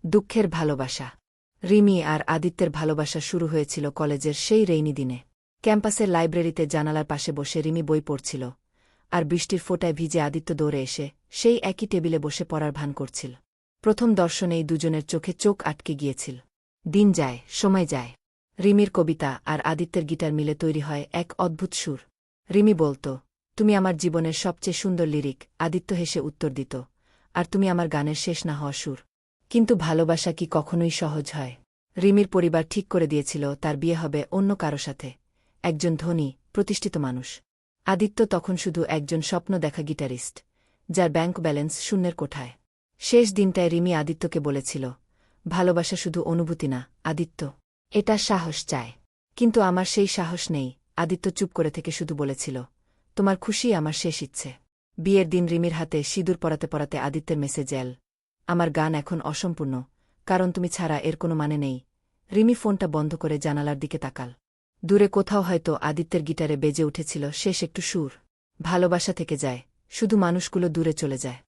দুঃখের ভালোবাসা। রিমি আর আদিত্যের ভালোবাসা শুরু হয়েছিল কলেজের সেই রেইনি দিনে। ক্যাম্পাসের লাইব্রেরিতে জানালার পাশে বসে রিমি বই পড়ছিল, আর বৃষ্টির ফোঁটায় ভিজে আদিত্য দৌড়ে এসে সেই একই টেবিলে বসে পড়ার ভান করছিল। প্রথম দর্শনেই দুজনের চোখে চোখ আটকে গিয়েছিল। দিন যায়, সময় যায়। রিমির কবিতা আর আদিত্যের গিটার মিলে তৈরি হয় এক অদ্ভুত সুর। রিমি বলত, তুমি আমার জীবনের সবচেয়ে সুন্দর লিরিক। আদিত্য হেসে উত্তর দিত, আর তুমি আমার গানের শেষ না হওয়া সুর। কিন্তু ভালোবাসা কি কখনোই সহজ হয়? রিমির পরিবার ঠিক করে দিয়েছিল তার বিয়ে হবে অন্য কারো সাথে, একজন ধনী, প্রতিষ্ঠিত মানুষ। আদিত্য তখন শুধু একজন স্বপ্ন দেখা গিটারিস্ট, যার ব্যাংক ব্যালেন্স শূন্যের কোঠায়। শেষ দিনটায় রিমি আদিত্যকে বলেছিল, ভালোবাসা শুধু অনুভূতি না আদিত্য, এটা সাহস চায়। কিন্তু আমার সেই সাহস নেই। আদিত্য চুপ করে থেকে শুধু বলেছিল, তোমার খুশি আমার শেষ ইচ্ছে। বিয়ের দিন রিমির হাতে সিঁদুর পরাতে পরাতে আদিত্যের মেসেজ এল, আমার গান এখন অসম্পূর্ণ, কারণ তুমি ছাড়া এর কোনো মানে নেই। রিমি ফোনটা বন্ধ করে জানালার দিকে তাকাল। দূরে কোথাও হয়তো আদিত্যের গিটারে বেজে উঠেছিল শেষ একটু সুর। ভালোবাসা থেকে যায়, শুধু মানুষগুলো দূরে চলে যায়।